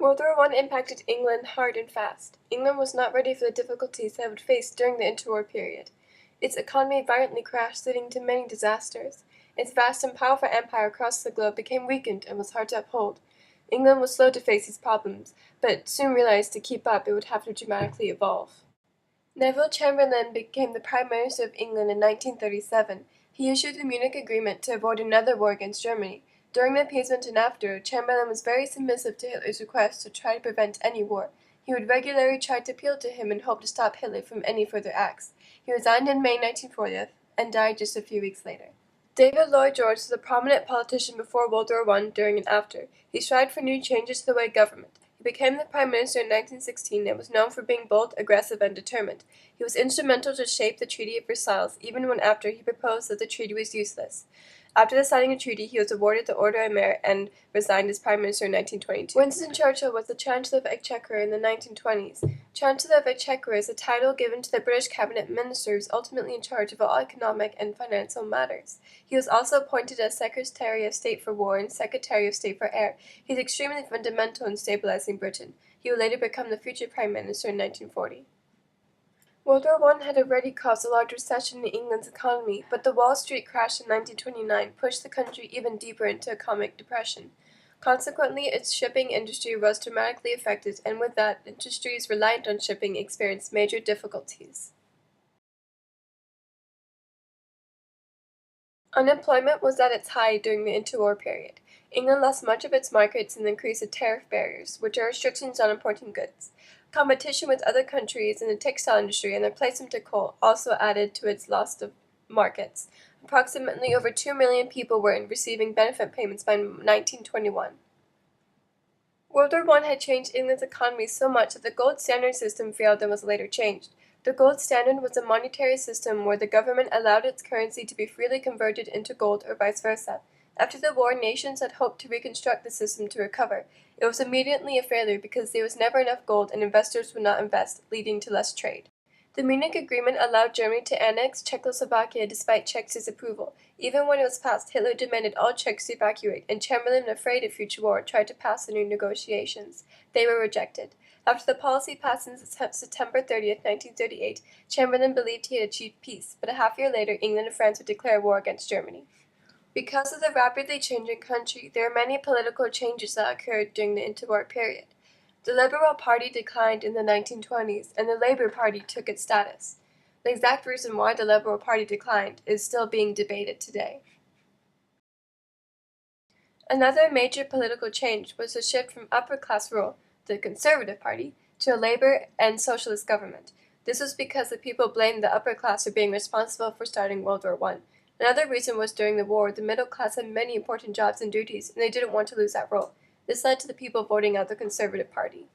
World War I impacted England hard and fast. England was not ready for the difficulties that it would face during the interwar period. Its economy violently crashed, leading to many disasters. Its vast and powerful empire across the globe became weakened and was hard to uphold. England was slow to face these problems, but soon realized to keep up it would have to dramatically evolve. Neville Chamberlain became the Prime Minister of England in 1937. He issued the Munich Agreement to avoid another war against Germany. During the appeasement and after, Chamberlain was very submissive to Hitler's request to try to prevent any war. He would regularly try to appeal to him and hope to stop Hitler from any further acts. He resigned in May 1940 and died just a few weeks later. David Lloyd George was a prominent politician before World War I, during and after. He strived for new changes to the way government. He became the Prime Minister in 1916 and was known for being bold, aggressive, and determined. He was instrumental to shape the Treaty of Versailles, even when after he proposed that the treaty was useless. After the signing of the treaty, he was awarded the Order of Merit and resigned as Prime Minister in 1922. Winston Churchill was the Chancellor of Exchequer in the 1920s. Chancellor of Exchequer is a title given to the British cabinet minister who is ultimately in charge of all economic and financial matters. He was also appointed as Secretary of State for War and Secretary of State for Air. He is extremely fundamental in stabilizing Britain. He would later become the future Prime Minister in 1940. World War I had already caused a large recession in England's economy, but the Wall Street crash in 1929 pushed the country even deeper into economic depression. Consequently, its shipping industry was dramatically affected, and with that, industries reliant on shipping experienced major difficulties. Unemployment was at its height during the interwar period. England lost much of its markets and the increase of tariff barriers, which are restrictions on importing goods. Competition with other countries in the textile industry and their placement to coal also added to its loss of markets. Approximately over 2 million people were receiving benefit payments by 1921. World War I had changed England's economy so much that the gold standard system failed and was later changed. The gold standard was a monetary system where the government allowed its currency to be freely converted into gold or vice versa. After the war, nations had hoped to reconstruct the system to recover. It was immediately a failure because there was never enough gold and investors would not invest, leading to less trade. The Munich Agreement allowed Germany to annex Czechoslovakia despite Czechs' disapproval. Even when it was passed, Hitler demanded all Czechs to evacuate, and Chamberlain, afraid of future war, tried to pass the new negotiations. They were rejected. After the policy passed on September 30, 1938, Chamberlain believed he had achieved peace, but a half year later, England and France would declare war against Germany. Because of the rapidly changing country, there are many political changes that occurred during the interwar period. The Liberal Party declined in the 1920s, and the Labour Party took its status. The exact reason why the Liberal Party declined is still being debated today. Another major political change was the shift from upper-class rule, the Conservative Party, to a Labour and socialist government. This was because the people blamed the upper class for being responsible for starting World War I. Another reason was during the war, the middle class had many important jobs and duties, and they didn't want to lose that role. This led to the people voting out the Conservative Party.